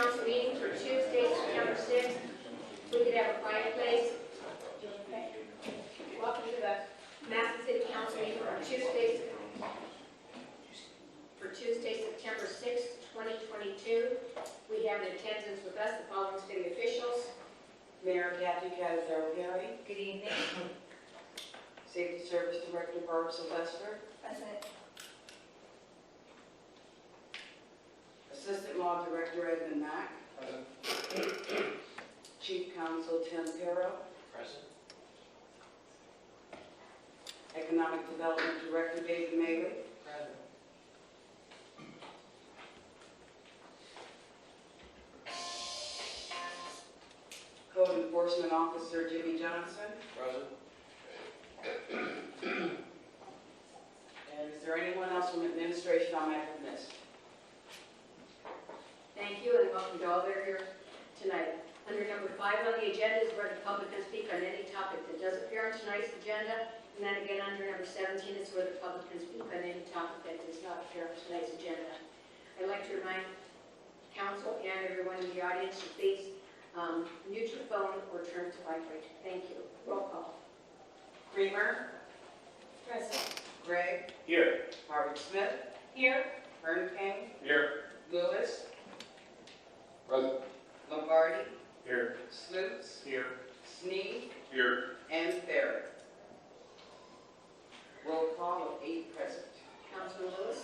Council meeting for Tuesday, September 6th. We could have a quiet place. Okay. Welcome to the Massillon City Council meeting for Tuesday, September 6th, 2022. We have in attendance with us the following city officials. Mayor Kathy Perry. Good evening. Safety Service Director Barb Sylvester. Present. Assistant Law Director Edmund Mack. Present. Chief Counsel Tim Perro. Present. Economic Development Director David Maley. Present. Code Enforcement Officer Jimmy Johnson. Present. And is there anyone else from administration I might have missed? Thank you and welcome to all that are here tonight. Under number 5 on the agenda is where the public can speak on any topic that does appear on tonight's agenda. And then again under number 17 is where the public can speak on any topic that does not appear on tonight's agenda. I'd like to remind council and everyone in the audience to please mute your phone or turn to vibrate. Thank you. Roll call. Creamer. Present. Gregg. Here. Harvard Smith. Here. Vern King. Here. Lewis. Present. Lombardi. Here. Sleuths. Here. Sneed. Here. And Ferry. Roll call of 8 present. Councilman Lewis.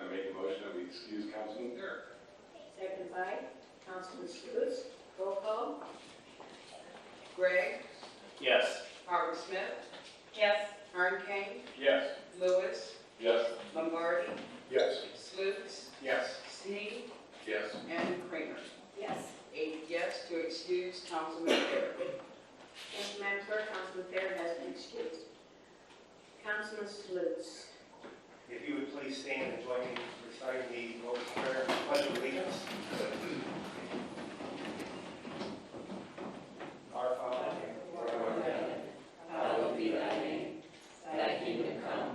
I make a motion that we excuse Councilman Derrick. Second by Councilman Sluse. Roll call. Gregg. Yes. Harvard Smith. Yes. Vern King. Yes. Lewis. Yes. Lombardi. Yes. Sleuths. Yes. Sneed. Yes. And Creamer. Yes. 8 yes to excuse Councilman Ferry. Thank you, Madam Clerk. Councilman Fair has been excused. Councilman Sluse. If you would please stand and join me in reciting the Lord's Prayer and Pledge of Allegiance. Our Father, who art in heaven, Hallowed be thy name. Thy kingdom come,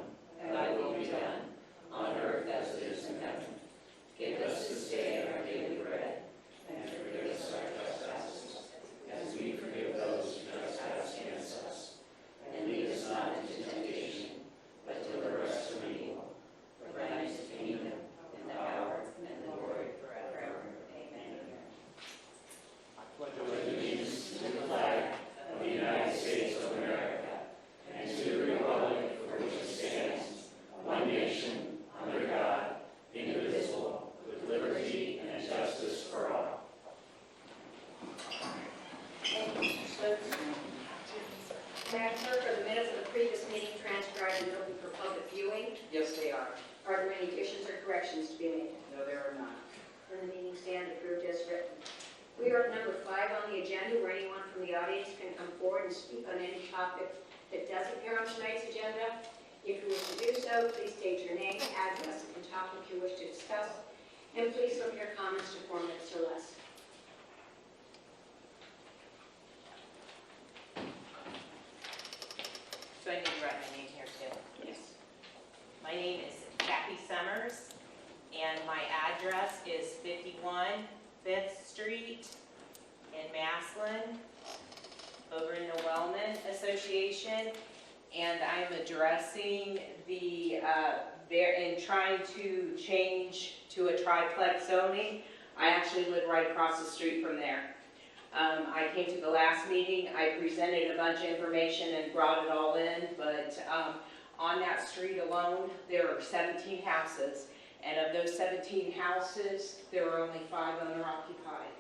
thy will be done, on earth as it is in heaven. Give us this day our daily bread, and forgive us our trespasses, as we forgive those who trespass against us. And lead us not into temptation, but deliver us from evil. For thine is the kingdom, and the power, and the glory forever. Amen. I pledge allegiance to the flag of the United States of America, and to the republic for which it stands, one nation, under God, indivisible, with liberty and justice for all. Thank you, Mr. Sluse. Madam Clerk, are the minutes of the previous meeting transcribed and open for public viewing? Yes, they are. Are there any additions or corrections to be made? No, there are not. Then the meeting stand approved as written. We are at number 5 on the agenda where anyone from the audience can come forward and speak on any topic that does appear on tonight's agenda. If you wish to do so, please state your name, address, and topic you wish to discuss, and please limit your comments to 4 minutes or less. So I need to write my name here too. Yes. My name is Kathy Summers, and my address is 51 5th Street in Massillon, over in the Wellman Association. And I'm addressing the, and trying to change to a triplex zoning. I actually live right across the street from there. I came to the last meeting, I presented a bunch of information and brought it all in, but on that street alone, there are 17 houses, and of those 17 houses, there are only 5 owner-occupied.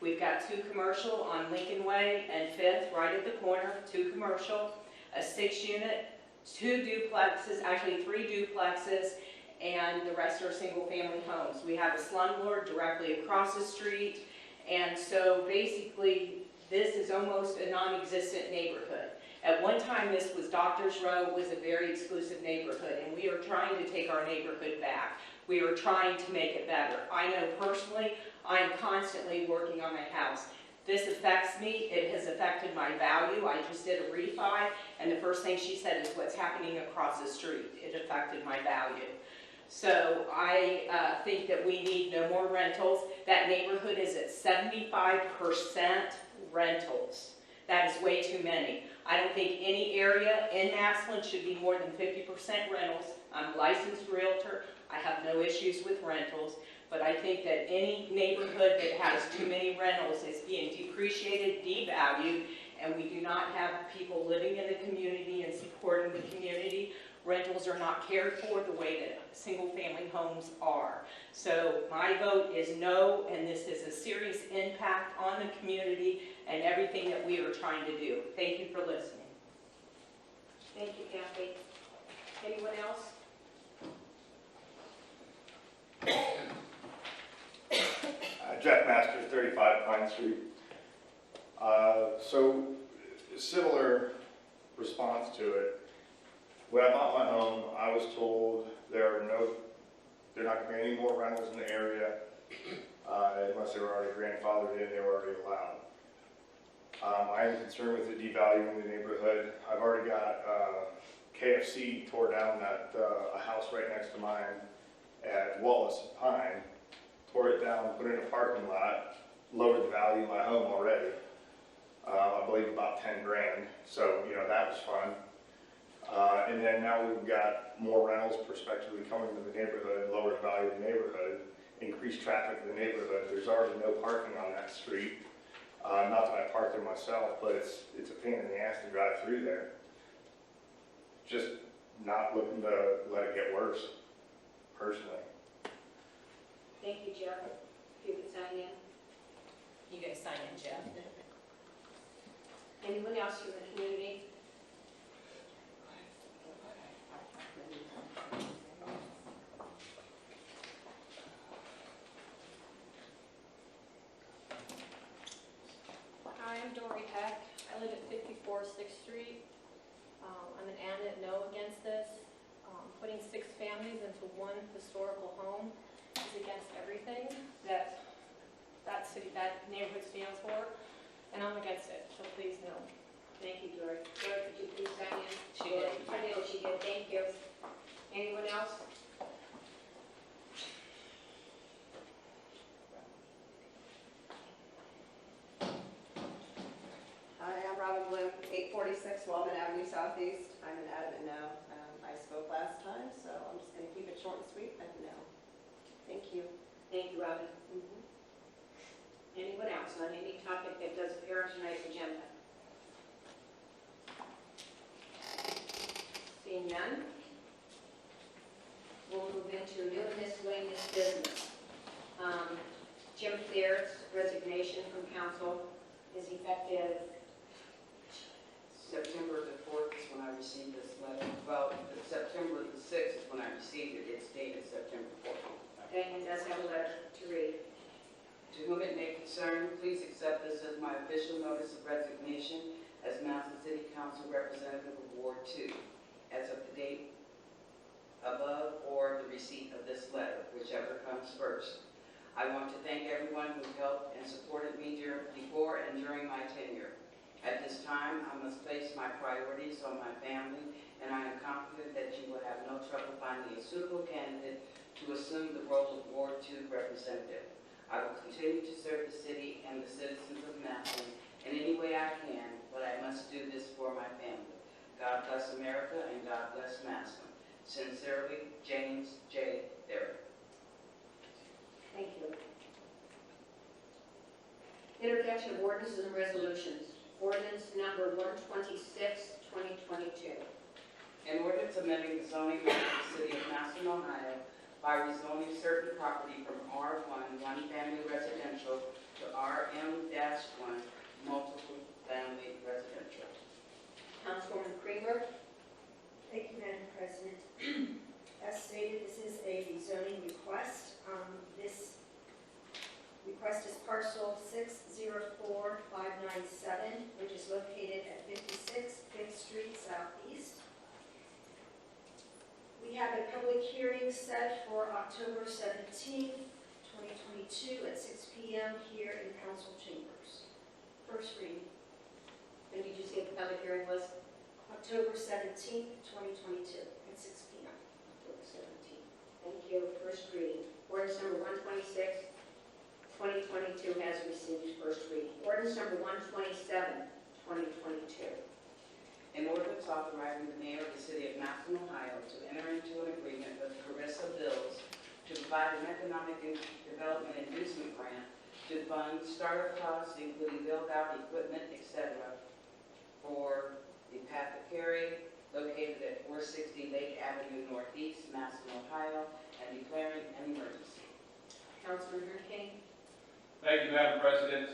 We've got 2 commercial on Lincoln Way and 5th, right at the corner, 2 commercial, a 6-unit, 2 duplexes, actually 3 duplexes, and the rest are single-family homes. We have a slumlord directly across the street, and so basically, this is almost a non-existent neighborhood. At one time, this was Doctors Row, was a very exclusive neighborhood, and we are trying to take our neighborhood back. We are trying to make it better. I know personally, I am constantly working on my house. This affects me. It has affected my value. I just did a refi, and the first thing she said is what's happening across the street. It affected my value. So I think that we need no more rentals. That neighborhood is at 75% rentals. That is way too many. I don't think any area in Massillon should be more than 50% rentals. I'm a licensed realtor. I have no issues with rentals. But I think that any neighborhood that has too many rentals is being depreciated, devalued, and we do not have people living in the community and supporting the community. Rentals are not cared for the way that single-family homes are. So my vote is no, and this is a serious impact on the community and everything that we are trying to do. Thank you for listening. Thank you, Kathy. Anyone else? Jeff Masters, 35 Pine Street. So, similar response to it. When I bought my home, I was told there not going to be any more rentals in the area unless they were already grandfathered in, they were already allowed. I am concerned with it devaluing the neighborhood. I've already got KFC tore down a house right next to mine at Wallace Pine. Tore it down, put it in a parking lot, lowered the value of my home already. I believe about 10 grand. So, that was fun. And then now we've got more rentals prospectively coming to the neighborhood, lower the value of the neighborhood, increased traffic in the neighborhood. There's already no parking on that street. Not that I park there myself, but it's a pain in the ass to drive through there. Just not looking to let it get worse, personally. Thank you, Jeff. If you could sign in. You guys sign in, Jeff. Anyone else from the community? Hi, I'm Dory Heck. I live at 54 6th Street. I'm an adamant no against this. Putting 6 families into one historical home is against everything that neighborhood stands for, and I'm against it, so please no. Thank you, Dory. Dory, could you please sign in? She did. I know she did. Thank you. Anyone else? Hi, I'm Robin Bloom, 846 Wellman Avenue Southeast. I'm an adamant no. I spoke last time, so I'm just going to keep it short and sweet and no. Thank you. Thank you, Robin. Anyone else on any topic that does appear on tonight's agenda? Seeing none, we'll move into new miscellaneous business. Jim Thayer's resignation from council is effective September the 4th is when I received this letter. Well, September the 6th is when I received it. It's dated September 4th. okay, and does have a letter to read. To whom it may concern, please accept this as my official notice of resignation as Massillon City Council Representative of Ward 2, as of the date above or the receipt of this letter, whichever comes first. I want to thank everyone who helped and supported me before and during my tenure. At this time, I must place my priorities on my family, and I am confident that you will have no trouble finding a suitable candidate to assume the role of Ward 2 representative. I will continue to serve the city and the citizens of Massillon in any way I can, but I must do this for my family. God bless America and God bless Massillon. Sincerely, James J. Thayer. Thank you. Introduction of ordinances and resolutions. Ordinance number 126, 2022. An ordinance amending the zoning map of the city of Massillon, Ohio by rezoning certain property from R1, one-family residential, to RM-1, multiple family residential. Councilwoman Creamer. Thank you, Madam President. As stated, this is a rezoning request. This request is parcel 604597, which is located at 56 5th Street Southeast. We have a public hearing set for October 17th, 2022 at 6 p.m. here in council chambers. First reading. When did you say the public hearing was? October 17th, 2022 at 6 p.m. October 17th. Thank 06/2022 has received first reading. Ordinance number 127/2022. An ordinance authorizing the mayor of the city of Massillon, Ohio to enter into an agreement with Carissa Bills to provide an economic development inducement grant to fund startup costs, including build-out, equipment, etc., for the apothecary located at 460 Lake Avenue Northeast, Massillon, Ohio, and declaring an emergency. Councilman Hurricane. Thank you, Madam President.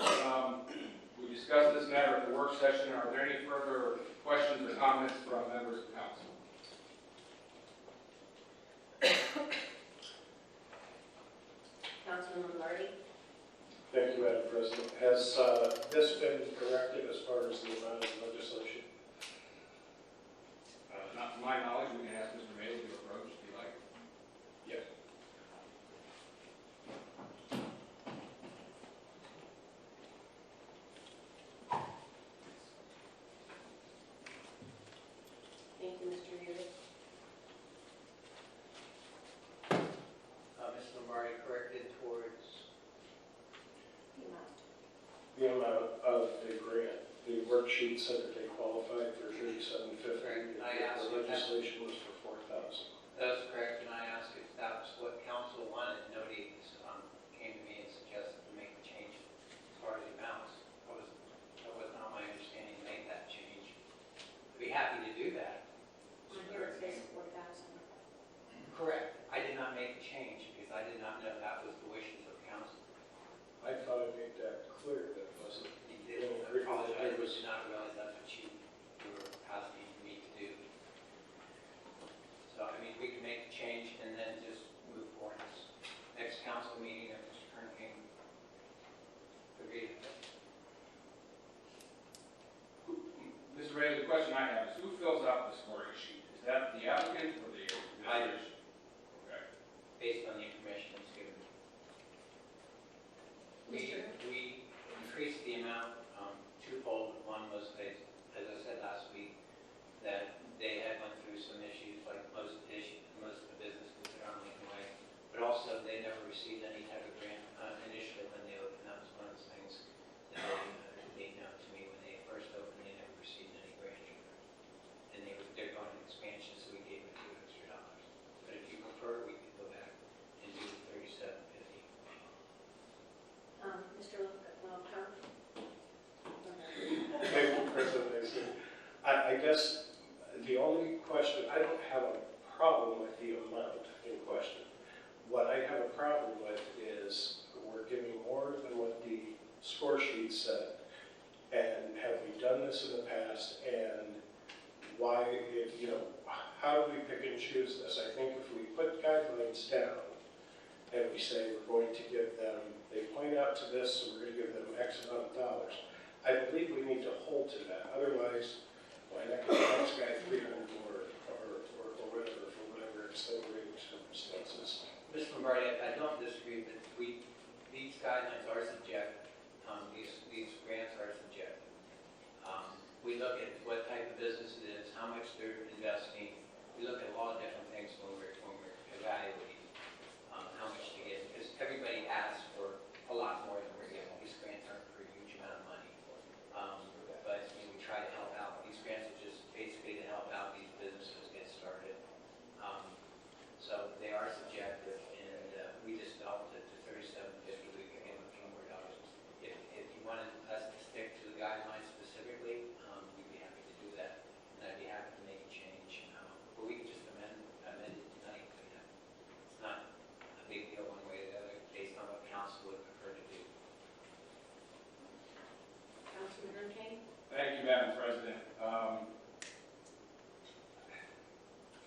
We discussed this matter at the work session. Are there any further questions or comments from members of council? Councilman Lombardi. Thank you, Madam President. Has this been corrected as far as the amount of legislation? Not to my knowledge. We can ask Mr. Mayo to approach if you like. Yes. Thank you, Mr. Reardon. Mr. Lombardi corrected towards The amount of the grant, the worksheet said that they qualified for $37.50. Correct. I asked The if that- legislation was for $4,000. That's correct, and I asked if that was what council wanted. Nobody came to me and suggested to make the change as far as the amounts. That was not my understanding to make that change. I'd be happy to do that. On here it says 4,000. Correct. I did not make the change because I did not know that was the wishes of council. I thought I made that clear that it wasn't. You did. I apologize, I did not realize that's what you were asking me to do. So, I mean, we can make the change and then just move forward. Next council meeting, if Mr. Kern can agree with it. Mr. Ray, the question I have is who fills out the scoring sheet? Is that the applicant or the administration? Okay. Based on the information that's given. We increased the amount twofold. One was, as I said last week, that they had went through some issues, like most of the businesses that are in the way, but also they never received any type of grant initially when they opened. That was one of the things that they know to me when they first opened, they never received any grant. And they're going to expansion, so we gave them $2 extra. But if you prefer, we could go back and do $37.50. Mr. Lombardi. Thank you, President. I guess the only question, I don't have a problem with the amount in question. What I have a problem with is we're giving more than what the score sheet said. And have we done this in the past? And why, how do we pick and choose this? I think if we put guidelines down and we say we're going to give them, they point out to this, so we're going to give them X amount of dollars. I believe we need to hold to that. Otherwise, why not give the next guy 300 or whatever for whatever extenuating circumstances? Mr. Lombardi, I don't disagree, but these guidelines are subjective. These grants are subjective. We look at what type of business it is, how much they're investing. We look at a lot of different things when we're evaluating how much to get, because everybody asks for a lot more than we're getting. These grants aren't for a huge amount of money. But we try to help out. These grants are just basically to help out these businesses get started. So they are subjective, and we just felt that the $37.50, we could give them a few more dollars. If you wanted us to stick to the guidelines specifically, we'd be happy to do that, and I'd be happy to make a change. But we could just amend it tonight. It's not a big deal one way or the other, based on what council would prefer to do. Councilman Hurricane. Thank you, Madam President.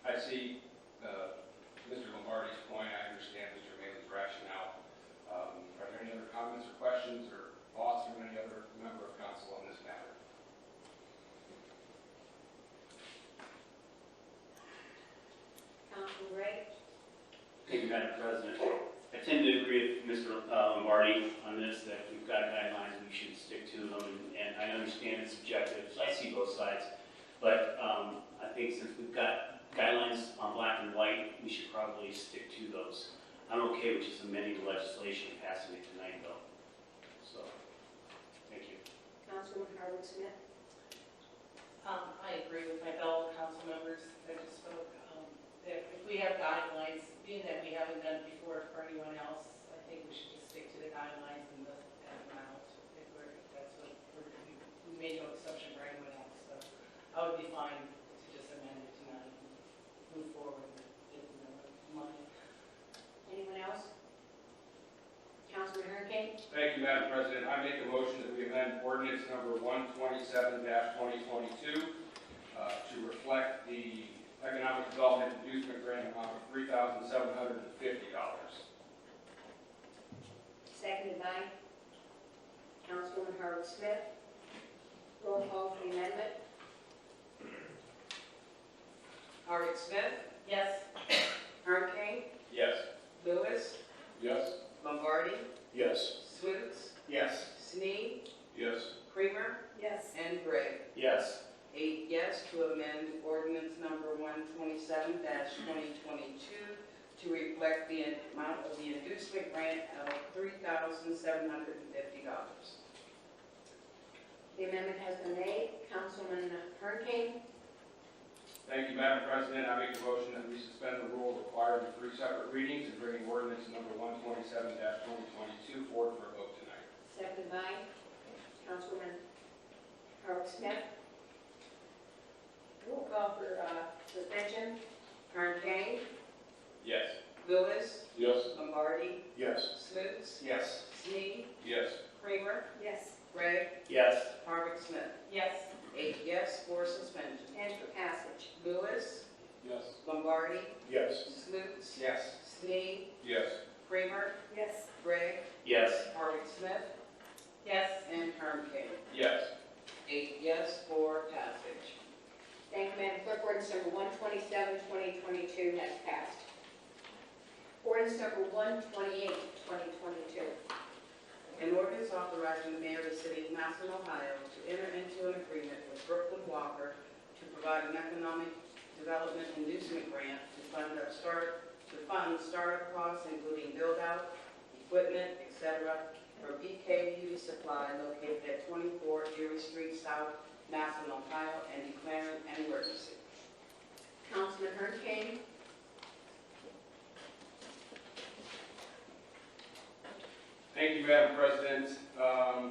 I see Mr. Lombardi's point. I understand Mr. Mayo's rationale. Are there any other comments or questions or thoughts from any other member of council on this matter? Councilman Ray. Thank you, Madam President. I tend to agree with Mr. Lombardi on this, that we've got guidelines, we should stick to them, and I understand it's subjective, so I see both sides. But I think since we've got guidelines on black and white, we should probably stick to those. I'm okay with just amending the legislation and passing it tonight, though. So, thank you. Councilwoman Howard Smith. I agree with my fellow council members that just spoke. That if we have guidelines, being that we haven't done it before for anyone else, I think we should just stick to the guidelines and the amount. If that's what we made no exception for anyone else. So I would be fine to just amend it tonight and move forward with getting the money. Anyone else? Councilman Hurricane? Thank you, Madam President. I make a motion that we amend ordinance number 127-2022 to reflect the economic development inducement grant amount of $3,750. Seconded by Councilwoman Howard Smith. Roll call for the amendment. Howard Smith, Yes. Hurricane, Yes. Lewis, Yes. Lombardi, Yes. Slutes, Yes. Snead, Yes. Creamer, Yes. and Gray. Yes. 8 yes to amend ordinance number 127-2022 to reflect the amount of the inducement grant of $3,750. The amendment has been made. Councilman Hurricane? Thank you, Madam President. I make a motion that we suspend the rule requiring 3 separate readings and bring ordinance number 127-2022 forward for a vote tonight. Seconded by Councilwoman Howard Smith. Roll call for suspension. Hurricane, Yes. Lewis, Yes. Lombardi, Yes. Slutes, Yes. Snead, Yes. Creamer, Yes. Gray, Yes. Harvick Smith. Yes. 8 yes for suspension. And for passage. Lewis, Yes. Lombardi, Yes. Slutes, Yes. Snead, Yes. Creamer, Yes. Gray, Yes. Harvick Smith, Yes. and Hurricane. Yes. 8 yes for passage. Thank you, Madam Clerk. Ordinance number 127-2022 has passed. Ordinance number 128-2022. An ordinance authorizing the mayor of the city of Massillon, Ohio to enter into an agreement with Brooklyn Walker to provide an economic development inducement grant to fund startup costs, including build-out, equipment, etc., for BK Beauty Supply located at 24 Erie Street South, Massillon, Ohio, and declaring an emergency. Councilman Hurricane? Thank you, Madam President. Are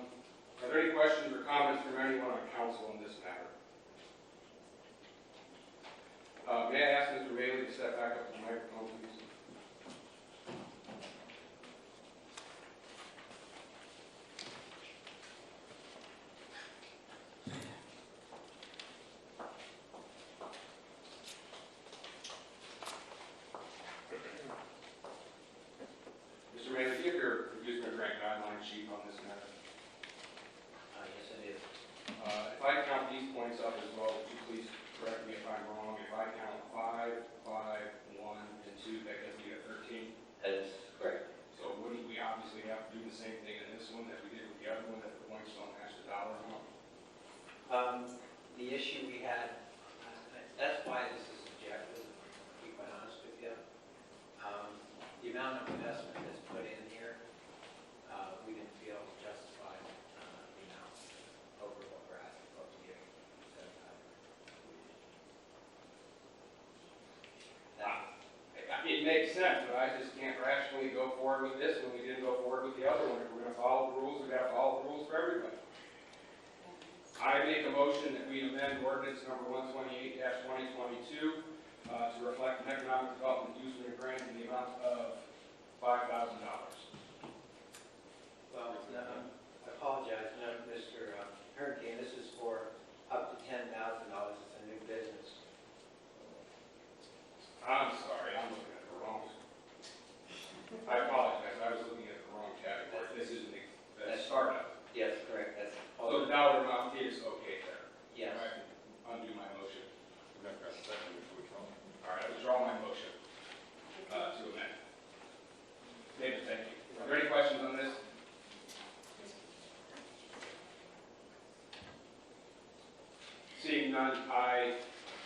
there any questions or comments from anyone on council on this matter? May I ask Mr. Bailey to step back up to the microphone, please? Mr. Bailey, give your inducement grant guideline sheet on this matter. Yes, it is. If I count these points up as well, would you please correct me if I'm wrong? If I count 5, 5, 1, and 2, that gets me to 13. That is correct. So wouldn't we obviously have to do the same thing in this one that we did with the other one, that the points don't match the dollar amount? The issue we had, that's why this is subjective, to be quite honest with you. The amount of investment that's put in here, we didn't feel justified the amount over what we're asking for to give. It makes sense, but I just can't rationally go forward with this when we didn't go forward with the other one. If we're gonna follow the rules, we gotta follow the rules for everybody. I make a motion that we amend ordinance number 128-2022 to reflect an economic development inducement grant in the amount of $5,000. Well, no, I apologize, no, Mr. Hurricane, this is for up to $10,000. It's a new business. I'm sorry, I'm looking at the wrong. I apologize, I was looking at the wrong category. This is a startup. Yes, correct, that's. So the dollar amount is okay there. Yes. I can undo my motion. All right, I withdraw my motion to amend. David, thank you. Are there any questions on this? Seeing none, I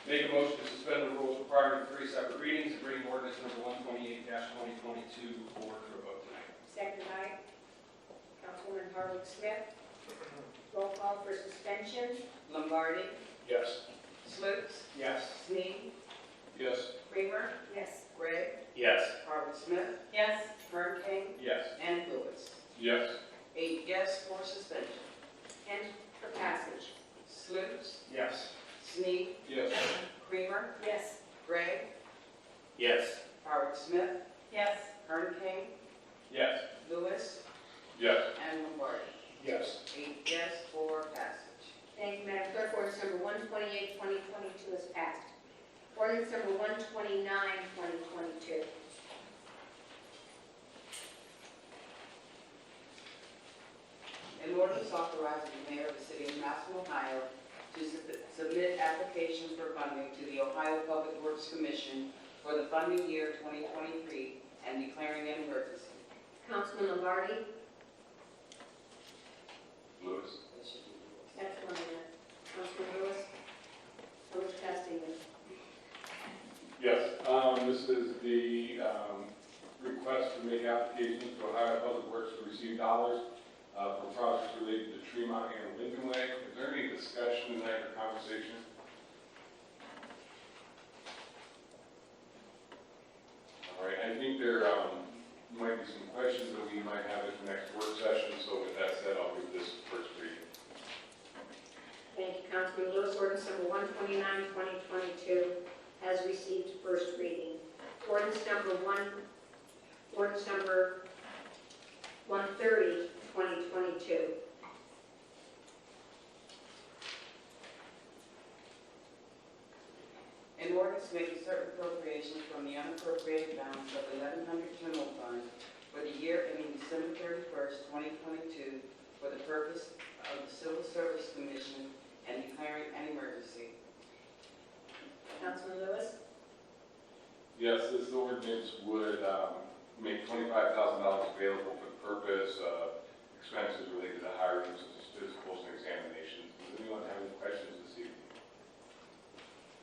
make a motion to suspend the rules requiring 3 separate readings and bring ordinance number 128-2022 Hardwick Smith. Roll call for suspension. Lombardi, Yes. Slutes, Yes. Snead, Yes. Creamer, Yes. Gregg, Yes. Hardwick Smith, Yes. Kern King, Yes. and Lewis. Yes. 8 yes for suspension. And for passage. Slutes, Yes. Snead, Yes. Creamer, Yes. Gregg, Yes. Hardwick Smith, Yes. Kern King, Yes. Lewis, Yes. and Lombardi. Yes. 8 yes for passage. Thank you, Madam Clerk. Ordinance number 128, 2022 is passed. Ordinance number 129, 2022. An ordinance authorizing the mayor of the city of Massillon, Ohio to submit applications for funding to the Ohio Public Works Commission for the funding year 2023 and declaring an emergency. Councilman Lombardi. Lewis. That's 1 minute. Councilman Lewis. Lewis Castillo. Yes, this is the request to make applications to Ohio Public Works to receive dollars for projects related to Tremont and Lincoln Way. Is there any discussion tonight or conversation? All right, I think there might be some questions that we might have at the next work session, so with that said, I'll give this first reading. Thank you, Councilman Lewis. Ordinance number 129, 2022 has received first reading. Ordinance number 130, 2022. An ordinance making certain appropriations from the unappropriated balance of 1100 general fund for the year ending December 31st, 2022 for the purpose of the Civil Service Commission and declaring an emergency. Councilman Lewis. Yes, this ordinance would make $25,000 available for the purpose of expenses related to hiring, such as physicals and examinations. Does anyone have any questions this evening?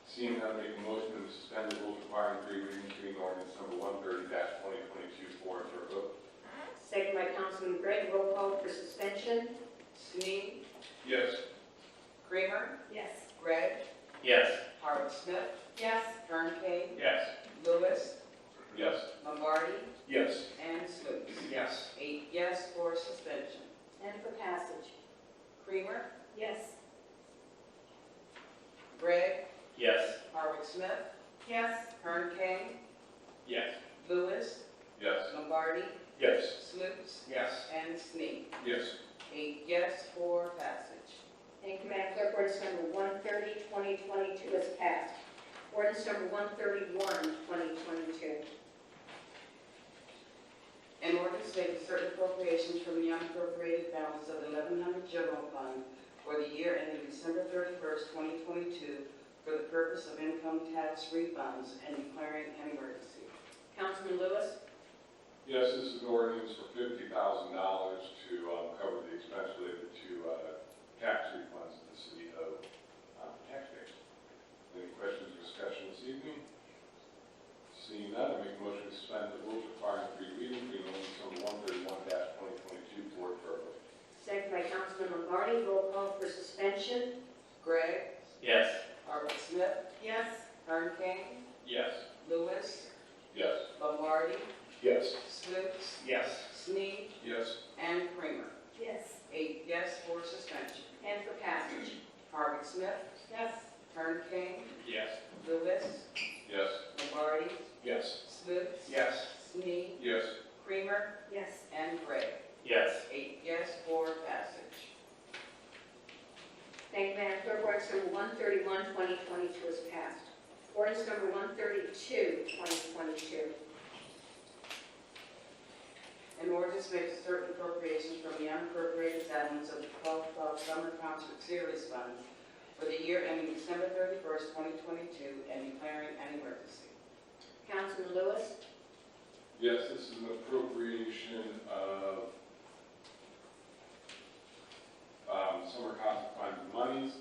Seeing none, make a motion to suspend the rules requiring 3 readings, reading ordinance number 130-2022 for a vote. Second by Councilman Gregg. Roll call for suspension. Snead, Yes. Creamer, Yes. Gregg, Yes. Howard Smith, Yes. Kern King, Yes. Lewis, Yes. Lombardi, Yes. and Slutes. Yes. 8 yes for suspension. And for passage. Creamer, Yes. Gregg, Yes. Howard Smith, Yes. Kern King, Yes. Lewis, Yes. Lombardi, Yes. Slutes, Yes. and Snead. Yes. 8 yes for passage. Thank you, Madam Clerk. Ordinance number 130, 2022 is passed. Ordinance number 131, 2022. An ordinance making certain appropriations from the unappropriated balance of the 1100 general fund for the year ending December 31st, 2022 for the purpose of income tax refunds and declaring an emergency. Councilman Lewis. Yes, this is an ordinance for $50,000 to cover the expense related to tax refunds that the city owed taxpayers. Any questions or discussion this evening? Seeing none, I make a motion to suspend the rules requiring 3 readings, reading ordinance number 131-2022 for a vote. Second by Councilman Lombardi. Roll call for suspension. Gregg, Yes. Howard Smith, Yes. Kern King, Yes. Lewis, Yes. Lombardi, Yes. Slutes, Yes. Snead, Yes. and Creamer. Yes. 8 yes for suspension. And for passage. Howard Smith, Yes. Kern King, Yes. Lewis, Yes. Lombardi, Yes. Slutes, Yes. Snead, Yes. Creamer, Yes. and Gregg. Yes. 8 yes for passage. Thank you, Madam Clerk. Ordinance number 131, 2022 is passed. Ordinance number 132, 2022. An ordinance makes certain appropriations from the unappropriated balance of the 12-12 Summer Concert Series Fund for the year ending December 31st, 2022, and declaring an emergency. Councilman Lewis. Yes, this is an appropriation of summer concert fund monies.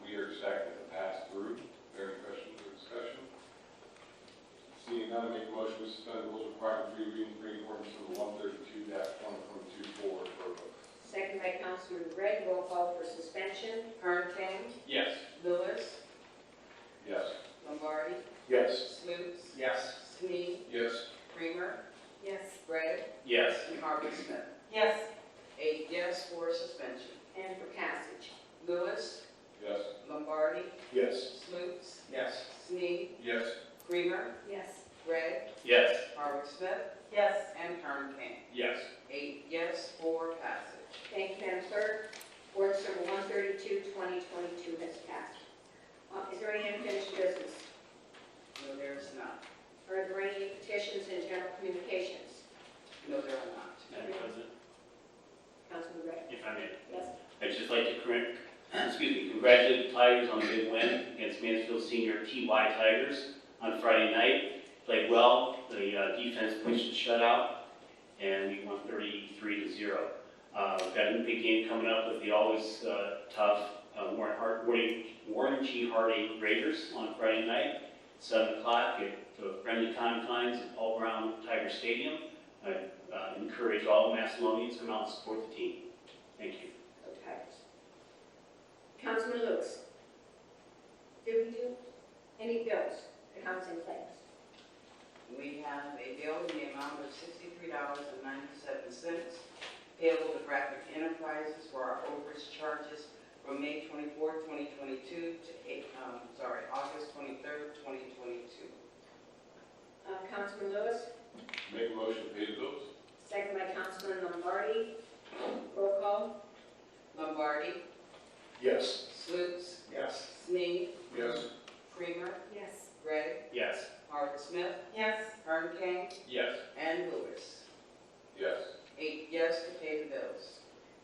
We are expecting to pass through. Are there any questions or discussion? Seeing none, I make a motion to suspend the rules requiring 3 readings, reading ordinance number 132-2022 for a vote. second by Councilman Gregg. Roll call for suspension. Kern King, Yes. Lewis, Yes. Lombardi, Yes. Sluse, Yes. Snead, Yes. Creamer, Yes. Gregg, Yes. and Harvey Smith. Yes. 8 yes for suspension. And for passage. Lewis, Yes. Lombardi, Yes. Sluse, Yes. Snead, Yes. Creamer, Yes. Gregg, Yes. Harvey Smith, Yes. and Kern King. Yes. 8 yes for passage. Thank you, Madam Clerk. Ordinance number 132, 2022 has passed. Is there any unfinished business? No, there is not. Are there any petitions and general communications? No, there are not. Madam President, Councilman Gregg? if I may, Yes. I'd just like to congratulate the Tigers on the big win against Mansfield Senior TY Tigers on Friday night. Played well, the defense pushed the shutout, and we won 33-0. We've got a big game coming up with the always tough Warren G. Harding Raiders on Friday night, 7 o'clock at the friendly confines at All Brown Tiger Stadium. I encourage all Massillonians to come out and support the team. Thank you. Okay. Councilman Lewis? Did we do any bills, accounts and claims? We have a bill in the amount of $63.97 payable to Graphic Enterprises for our overage charges from May 24, 2022 to August 23, 2022. Councilman Lewis? Make a motion to pay the bills? Second by Councilman Lombardi. Roll call. Lombardi, Yes. Sluse, Yes. Snead, Yes. Creamer, Yes. Gregg, Yes. Harvard Smith, Yes. Kern King, Yes. and Lewis. Yes. 8 yes to pay the bills.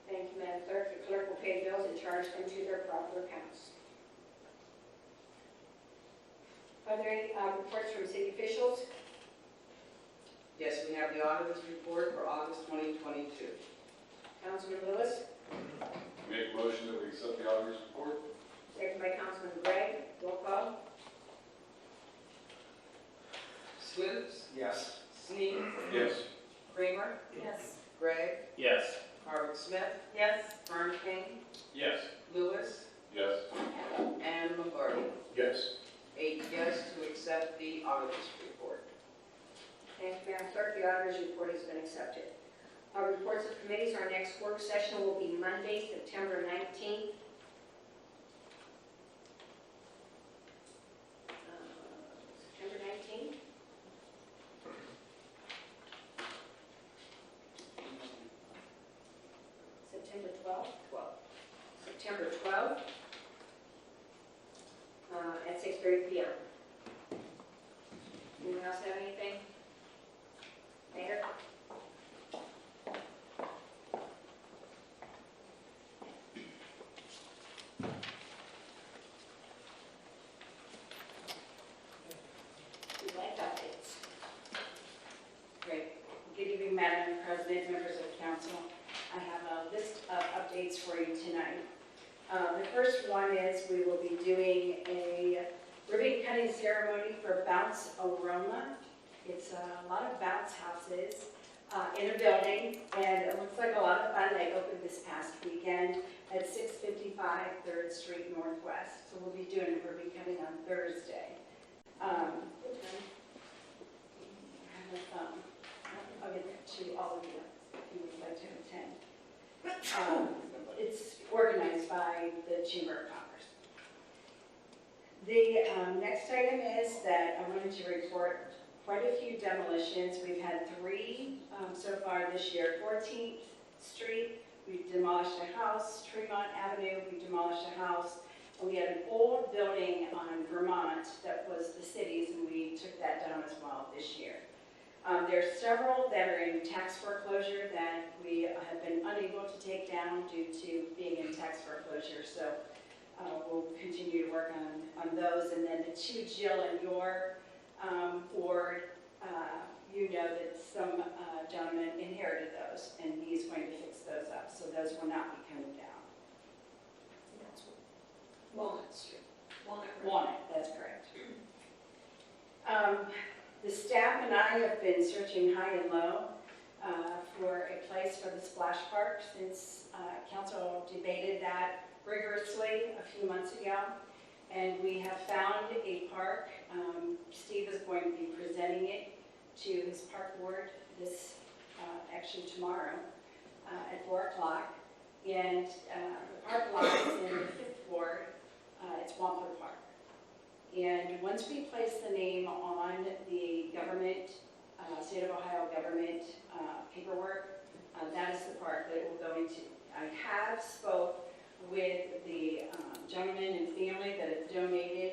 Thank you, Madam Clerk. The clerk will pay bills and charge them to their proper accounts. Are there any reports from city officials? Yes, we have the auditor's report for August 2022. Councilman Lewis? Make a motion that we accept the auditor's report? Second by Councilman Gregg. Roll call. Sluse, Yes. Snead, Yes. Creamer, Yes. Gregg, Yes. Harvard Smith, Yes. Kern King, Yes. Lewis, Yes. and Lombardi. Yes. 8 yes to accept the auditor's report. Thank you, Madam Clerk. The auditor's report has been accepted. Our reports of committees, our next work session will be Monday, September 19th. September 19th. September 12th. September 12th. At 6:30 p.m. Anyone else have anything? Mayor? We'd like updates. Great. Good evening, Madam President, members of council. I have a list of updates for you tonight. The first one is we will be doing a ribbon cutting ceremony for Bounce Aroma. It's a lot of bounce houses in a building, and it looks like a lot of fun. They opened this past weekend at 655 3rd Street Northwest. So we'll be doing a ribbon cutting on Thursday. What time? I have my phone. I'll get that to all of you if you would like to attend. It's organized by the Chamber of Commerce. The next item is that I wanted to report quite a few demolitions. We've had 3 so far this year. 14th Street, we demolished a house. Tremont Avenue, we demolished a house. And we had an old building on Vermont that was the city's, and we took that down as well this year. There's several that are in tax foreclosure that we have been unable to take down due to being in tax foreclosure. So we'll continue to work on those. And then the 2 Jill and your ward, you know that some gentleman inherited those, and he's going to fix those up. So those will not be coming down. That's Walnut Street. Walnut, that's correct. The staff and I have been searching high and low for a place for the splash park since council debated that rigorously a few months ago. And we have found a park. Steve is going to be presenting it to his park board this, actually tomorrow at 4 o'clock. And the park lot is in the 5th ward. It's Wampler Park. And once we place the name on the government, state of Ohio government paperwork, that is the park that it will go into. I have spoke with the gentleman and family that have donated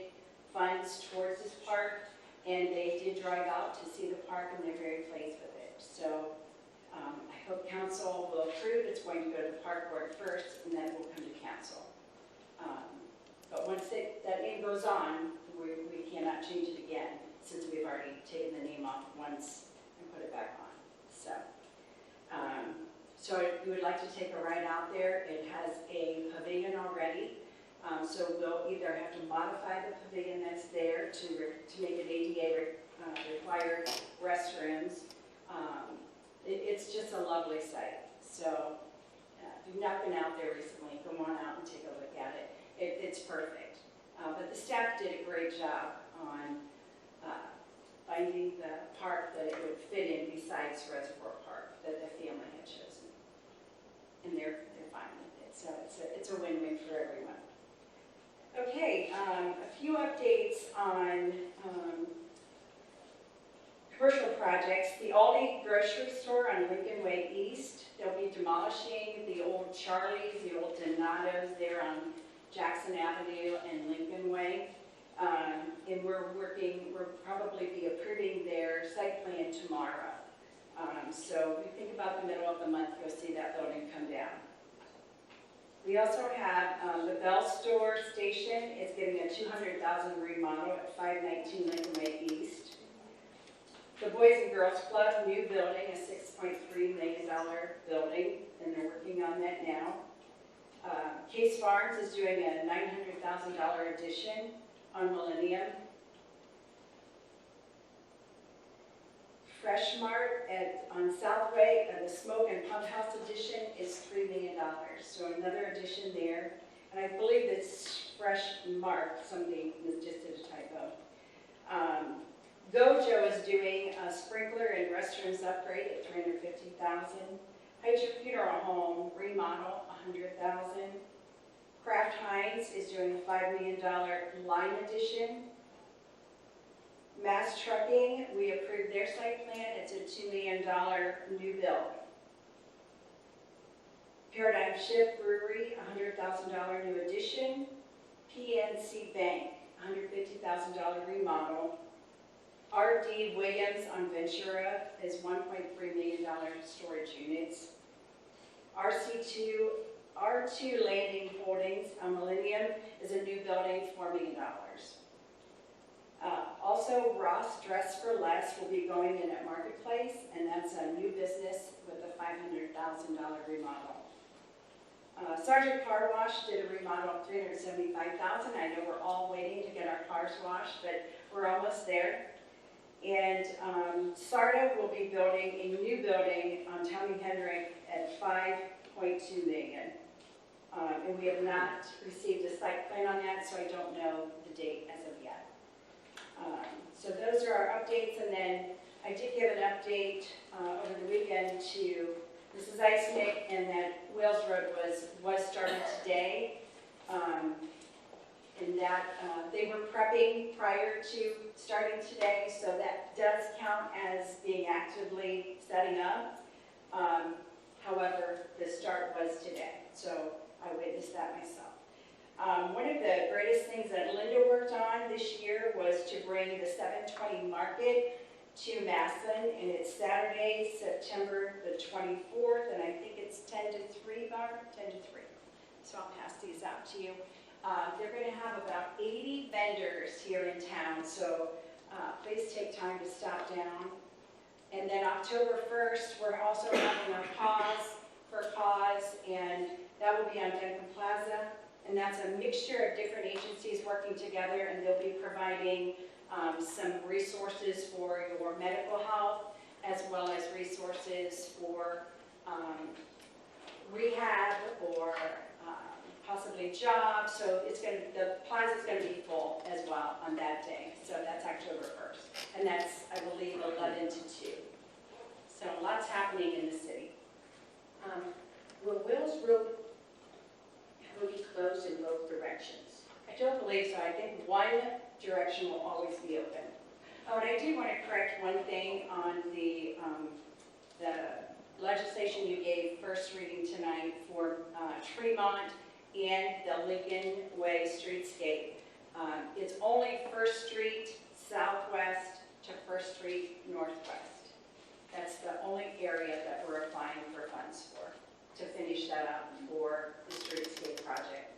funds towards this park, and they did drive out to see the park, and they're very pleased with it. So I hope council will approve. It's going to go to the park board first, and then it will come to council. But once that name goes on, we cannot change it again, since we've already taken the name off once and put it back on. So, so if you would like to take a ride out there, it has a pavilion already. So we'll either have to modify the pavilion that's there to make it ADA required restrooms. It's just a lovely site. So if you've not been out there recently, come on out and take a look at it. It's perfect. But the staff did a great job on finding the park that it would fit in besides Reservoir Park that the family had chosen. And they're fine with it. So it's a win-win for everyone. Okay, a few updates on commercial projects. The Aldi grocery store on Lincoln Way East, they'll be demolishing the old Charlie's, the old Donato's there on Jackson Avenue and Lincoln Way. And we'll probably be approving their site plan tomorrow. So if you think about the middle of the month, you'll see that building come down. We also have the Bell Store Station is getting a $200,000 remodel at 519 Lincoln Way East. The Boys and Girls Club, new building, a $6.3 million building, and they're working on that now. Case Farms is doing a $900,000 addition on Millennium. Fresh Mart on Southway, the Smoke and Pump House addition is $3 million. So another addition there. And I believe it's Fresh Mart, somebody just did a typo. Gojo is doing a sprinkler and restrooms upgrade at $350,000. Hydrant Funeral Home remodel, $100,000. Kraft Heinz is doing a $5 million line addition. Mass Trucking, we approved their site plan. It's a $2 million new build. Paradigm Shift Brewery, $100,000 new addition. PNC Bank, $150,000 remodel. R.D. Williams on Ventura is $1.3 million storage units. R2 Landing Holdings on Millennium is a new building, $4 million. Also, Ross Dress for Less will be going in at Marketplace, and that's a new business with a $500,000 remodel. Sergeant Car Wash did a remodel of $375,000. I know we're all waiting to get our cars washed, but we're almost there. And SARTA will be building a new building on Tommy Henry at $5.2 million. And we have not received a site plan on that, so I don't know the date as of yet. So those are our updates, and then I did give an update over the weekend to Mrs. Eisnick, and that Wales Road was started today. And that they were prepping prior to starting today, so that does count as being actively setting up. However, the start was today, so I witnessed that myself. One of the greatest things that Linda worked on this year was to bring the 720 market to Massillon, and it's Saturday, September the 24th, and I think it's 10 to 3, Barb? 10 to 3. So I'll pass these out to you. They're going to have about 80 vendors here in town, so please take time to stop down. And then October 1st, we're also having our Pause for Cause, and that will be on Duncan Plaza. And that's a mixture of different agencies working together, and they'll be providing some resources for your medical health, as well as resources for rehab or possibly jobs, so the plaza's going to be full as well on that day. So that's October 1st, and that's, I believe, 11 to 2. So lots happening in the city. Will Wills Road be closed in both directions? I don't believe so. I think one direction will always be open. Oh, and I do want to correct one thing on the legislation you gave first reading tonight for Tremont and the Lincoln Way streetscape. It's only First Street Southwest to First Street Northwest. That's the only area that we're applying for funds for, to finish that up for the streetscape project.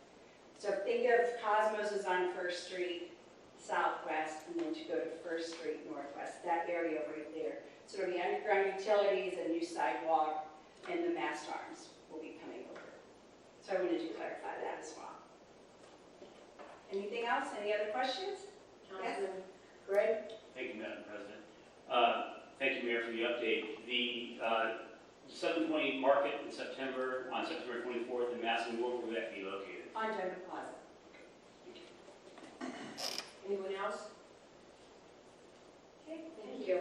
So think of Cosmos is on First Street Southwest, and then to go to First Street Northwest, that area right there. So it'll be underground utilities, a new sidewalk, and the mast arms will be coming over. So I wanted to clarify that as well. Anything else? Any other questions? Councilman Gregg? Thank you, Madam President. Thank you, Mayor, for the update. The 720 Market in September, on September 24th in Massillon, where will that be located? On Diamond Plaza. Anyone else? Okay, thank you.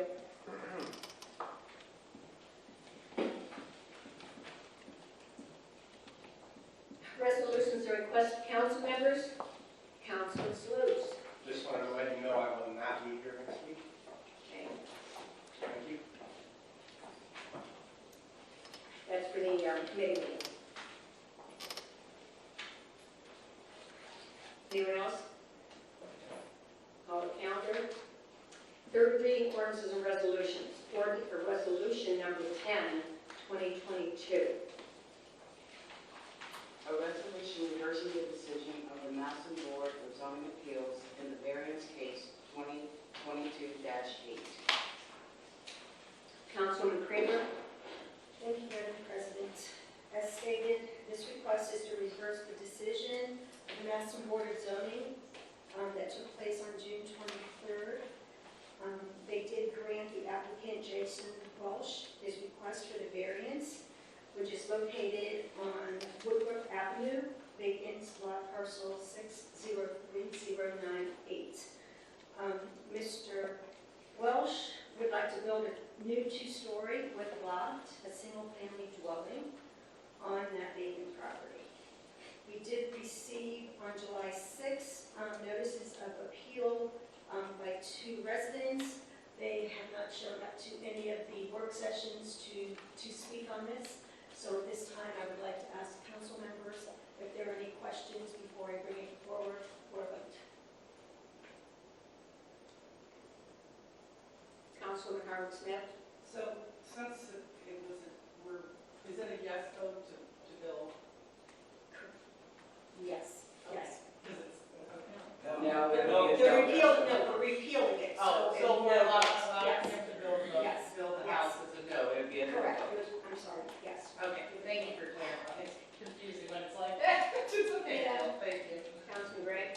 Resolutions and requests of council members. Councilman Sluse. Just wanted to let you know I will not be here next week. Okay, Thank you. that's for the committee meeting. Anyone else? Call the calendar. Third reading ordinances and resolutions. Resolution number 10, 2022. A resolution reversing the decision of the Massillon Board of Zoning Appeals in the variance case 2022-8. Councilwoman Kramer. Thank you, Madam President. As stated, this request is to reverse the decision of the Massillon Board of Zoning that took place on June 23rd. They did grant the applicant, Jason Walsh, his request for the variance, which is located on Woodbrook Avenue, vacant lot parcel 603098. Mr. Welsh would like to build a new two-story with loft, a single-family dwelling on that vacant property. We did receive on July 6th notices of appeal by 2 residents. They have not shown up to any of the work sessions to speak on this. So at this time, I would like to ask council members if there are any questions before I bring it forward for a vote. Councilwoman Howard Smith. So since is it a yes vote to Bill? Yes. Yes. Because it's, No, We're repealing it. Oh, so we're allowing Yes. him to build Yes. the Yes. house as a no, it would be a no Correct. vote. I'm sorry, yes. Okay, thank you for clarifying. It's confusing when it's like that. It's okay, Yeah. thank you. Councilman Gray.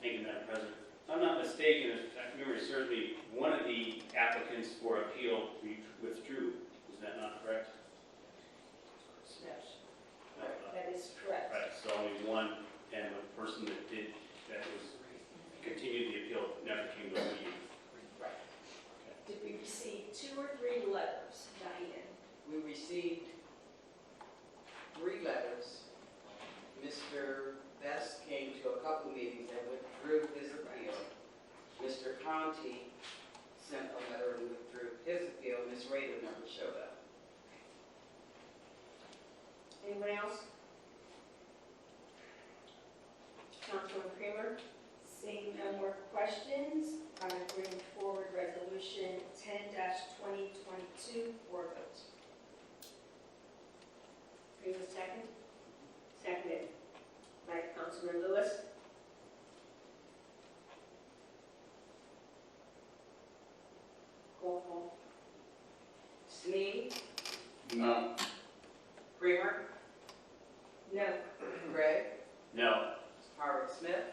Thank you, Madam President. If I'm not mistaken, if memory serves me, one of the applicants for appeal withdrew. Is that not correct? Yes. That is correct. Right, so only one, and the person that continued the appeal never came to a meeting. Right. Did we receive 2 or 3 letters, Diane? we received 3 letters. Mr. Best came to a couple meetings and withdrew his appeal. Mr. Conti sent a letter and withdrew his appeal. Ms. Rader never showed up. Anyone else? Councilwoman Kramer. Seeing no more questions, I bring forward resolution 10-2022 for a vote. Bring a second. Seconded by Councilman Lewis. Roll call. Sneed, No. Kramer, No. Gregg, No. Howard Smith,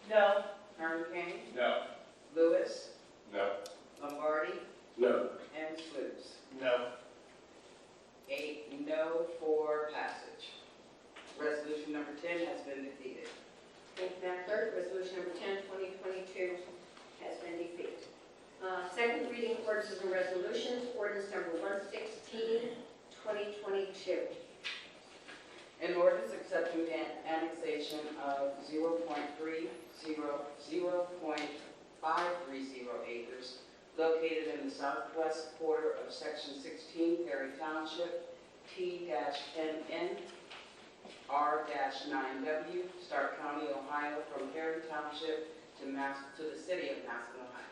No. Herman Cain, No. Lewis, No. Lombardi, No. and Sluse. No. 8 no, reading ordinances and resolutions. Ordinance number 116, 2022. An ordinance accepting the annexation of 0.530 acres located in the southwest quarter of Section 16, Perry Township, T-10N, R-9W, Stark County, Ohio, from Perry Township to the city of Massillon, Ohio.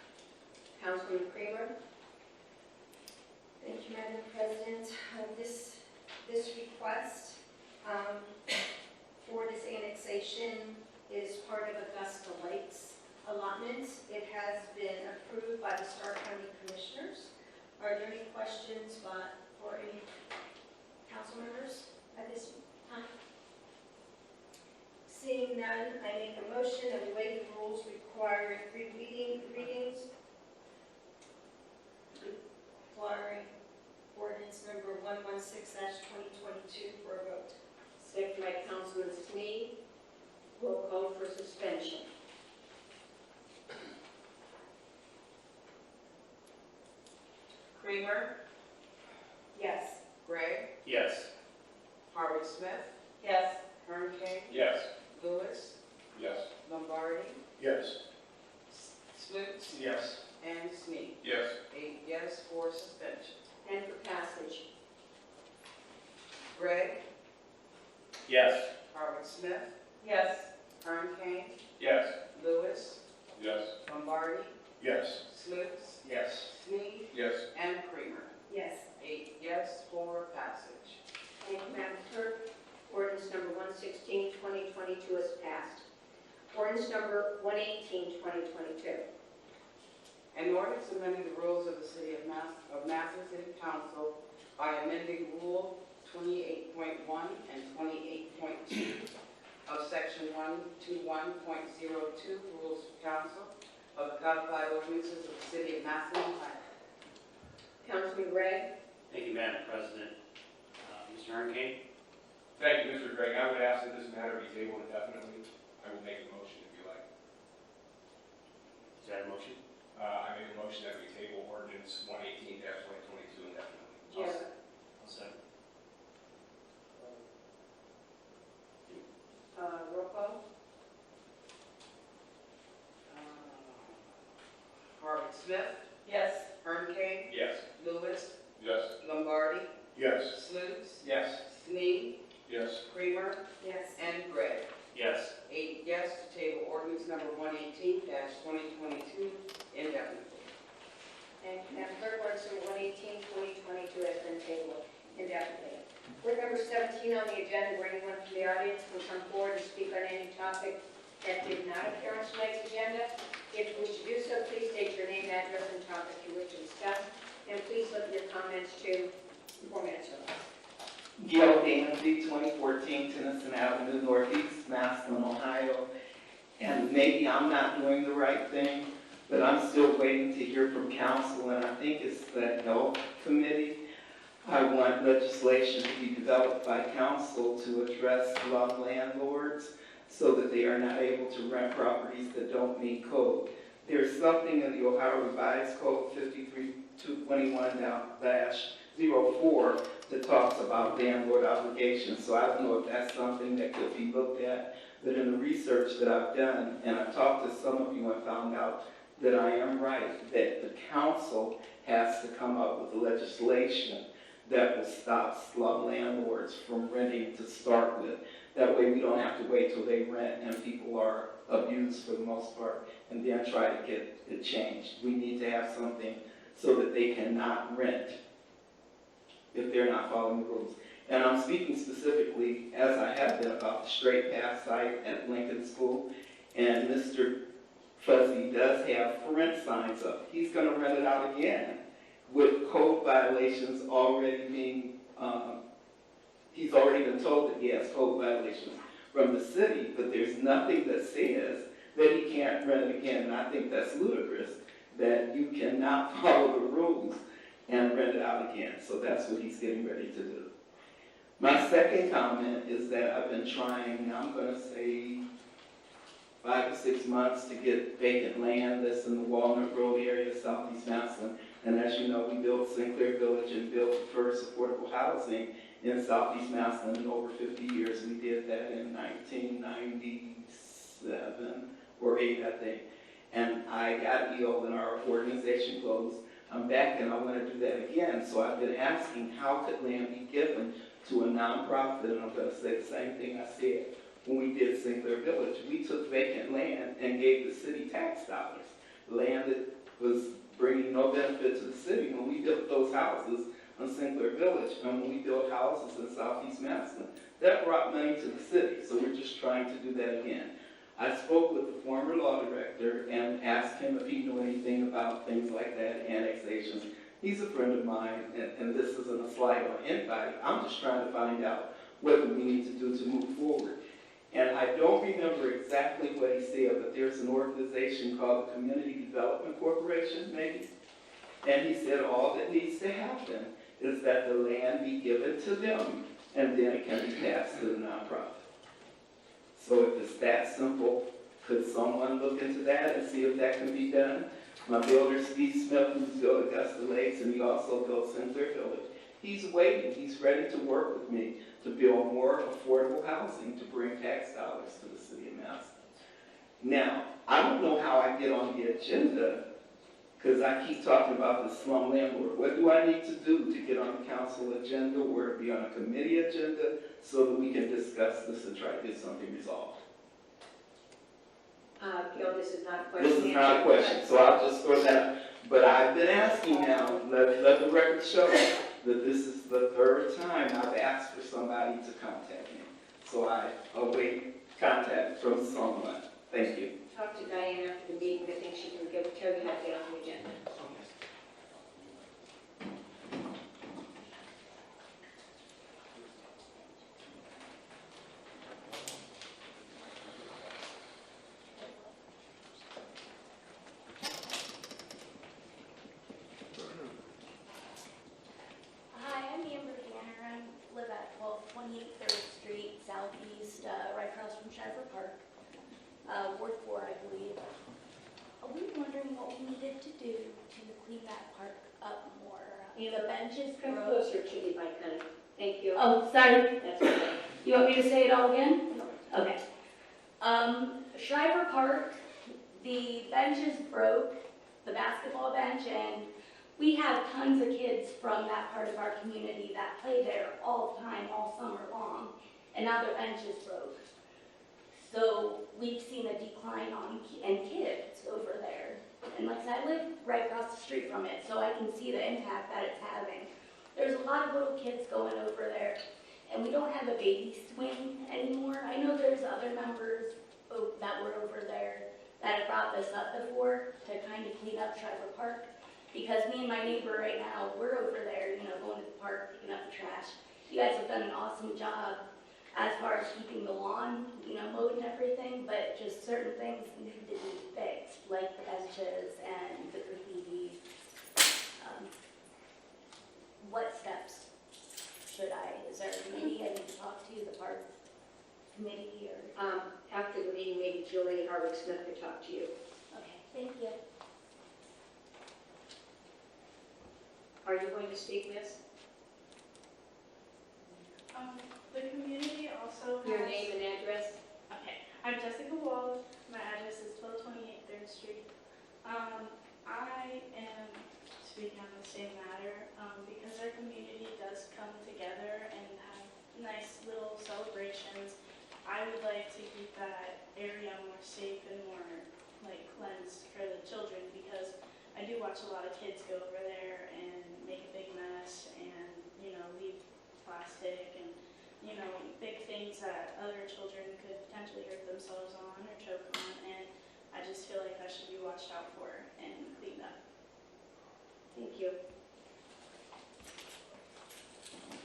Councilman Kramer? Thank you, Madam President. This request for this annexation is part of Augusta Lakes allotment. It has been approved by the Stark County Commissioners. Are there any questions for any council members at this time? Seeing none, I make a motion that we waive the rules requiring three readings, requiring ordinance number 116-2022 for a vote. Second by Councilman Sneed. Roll call for suspension. Kramer, Yes. Gregg, Yes. Harvey Smith, Yes. Herman King, Yes. Lewis, Yes. Lombardi, Yes. Slutes, Yes. and Snead. Yes. 8 yes for suspension. And for passage. Gregg, Yes. Harvey Smith, Yes. Herman King, Yes. Lewis, Yes. Lombardi, Yes. Slutes, Yes. Snead, Yes. and Kramer. Yes. 8 yes for passage. Thank you, Madam Clerk. Ordinance number 116, 2022 is passed. Ordinance number 118, 2022. An ordinance amending the rules of the City of Massillon City Council by amending Rule 28.1 and 28.2 of Section 121.02 Rules of Council of the Codified Ordinances of the City of Massillon, Ohio. Councilman Gregg? Thank you, Madam President. Mr. Hurricane? Thank you, Mr. Gregg. I would ask that this matter be tabled indefinitely. I will make a motion if you like. Is that a motion? I make a motion that we table ordinance 118-2022 indefinitely. Yes. I'll second. Roll call? Harvey Smith, Yes. Herman King, Yes. Lewis, Yes. Lombardi, Yes. Slutes, Yes. Snead, Yes. Kramer, Yes. and Gregg. Yes. 8 yes to table ordinance number 118-2022 indefinitely. Thank you, Madam Clerk. Ordinance number 118, 2022 has been tabled indefinitely. Order number 17 on the agenda, where anyone from the audience can come forward and speak on any topic that did not appear on tonight's agenda. If you wish to do so, please state your name, address, and topic you wish to discuss, and please limit your comments to 4 minutes or less. Gail Danzy, 2014 Tennyson Avenue, Northeast, Massillon, Ohio. And maybe I'm not doing the right thing, but I'm still waiting to hear from council, and I think it's the health committee. I want legislation to be developed by council to address slum landlords so that they are not able to rent properties that don't meet code. There's something in the Ohio Revised Code 5321-04 that talks about landlord obligations. So I don't know if that's something that could be looked at. But in the research that I've done, and I've talked to some of you and found out that I am right, that the council has to come up with legislation that will stop slum landlords from renting to start with. That way we don't have to wait till they rent and people are abused for the most part and then try to get it changed. We need to have something so that they cannot rent if they're not following the rules. And I'm speaking specifically, as I have been, about the straight path site at Lincoln School. And Mr. Fuzzy does have for rent signs up. He's going to rent it out again with code violations already being, he's already been told that he has code violations from the city, but there's nothing that says that he can't rent it again. And I think that's ludicrous, that you cannot follow the rules and rent it out again. So that's what he's getting ready to do. My second comment is that I've been trying, I'm going to say 5 or 6 months to get vacant land that's in the Walnut Road area, Southeast Massillon, And as you know, we built Sinclair Village and built the first affordable housing in Southeast Massillon in over 50 years. We did that in 1997 or 8, I think. And I got ill and our organization closed. I'm back and I want to do that again. So I've been asking, how could land be given to a nonprofit? And I'm going to say the same thing I said when we did Sinclair Village. We took vacant land and gave the city tax dollars. Land that was bringing no benefit to the city when we built those houses on Sinclair Village and when we built houses in Southeast Massillon. That brought money to the city, so we're just trying to do that again. I spoke with the former law director and asked him if he knew anything about things like that, annexations. He's a friend of mine, and this isn't a slight on anybody. I'm just trying to find out what we need to do to move forward. And I don't remember exactly what he said, but there's an organization called the Community Development Corporation, maybe. And he said all that needs to happen is that the land be given to them, and then it can be passed to the nonprofit. So if it's that simple, could someone look into that and see if that can be done? My builder, Steve Smith, who's built Augusta Lakes, and he also built Sinclair Village, he's waiting. He's ready to work with me to build more affordable housing to bring tax dollars to the city of Massillon. Now, I don't know how I get on the agenda, because I keep talking about the slum landlord. What do I need to do to get on the council agenda or be on a committee agenda so that we can discuss this and try to get something resolved? Gil, this is not a question. This is not a question, so I'll just throw that. But I've been asking now, let the record show that this is the third time I've asked for somebody to contact me. So I await contact from someone. Thank you. Talk to Diane after the meeting. I think she can tell you how to get on the agenda. Hi, I'm Amber Danner. I live at 1228 3rd Street Southeast, right across from Shriver Park. Ward 4, I believe. We were wondering what we needed to do to clean that park up more. The benches Come broke. closer to the mic, honey. Thank you. Oh, sorry. That's okay. You want me to say it all again? Okay. Shriver Park, the benches broke, the basketball bench, and we have tons of kids from that part of our community that play there all the time, all summer long, and now their benches broke. So we've seen a decline in kids over there. And like I said, I live right across the street from it, so I can see the impact that it's having. There's a lot of little kids going over there, and we don't have a baby swing anymore. I know there's other members that were over there that have brought this up before to kind of clean up Shriver Park. Because me and my neighbor right now, we're over there, going to the park, picking up the trash. You guys have done an awesome job as far as keeping the lawn, mowed and everything, but just certain things need to be fixed, like the benches and the graffiti. What steps is there a committee I need to talk to, the park committee, or? After the meeting, maybe Julie Harwick-Smith could talk to you. Okay, thank you. Are you going to speak, miss? The community also has... Your name and address? Okay, I'm Jessica Wald. My address is 1228 3rd Street. I am speaking on the same matter because our community does come together and have nice little celebrations. I would like to keep that area more safe and more cleansed for the children because I do watch a lot of kids go over there and make a big mess and leave plastic and big things that other children could potentially hurt themselves on or choke on, and I just feel like that should be watched out for and cleaned up. Thank you.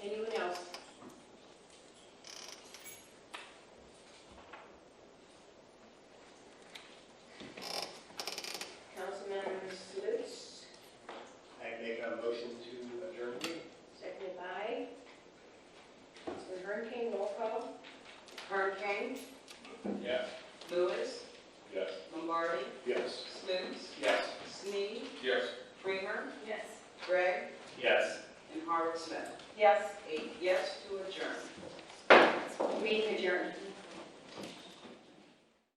Anyone else? Councilmember Sluse, I make a motion to adjourn the meeting. seconded by Councilman Hurricane, roll call. Hurricane, Yes. Lewis, Yes. Lombardi, Yes. Sluse, Yes. Sneed, Yes. Freeman, Yes. Gregg, Yes. and Harvard Smith. Yes. 8 yes to adjourn. Meeting adjourned.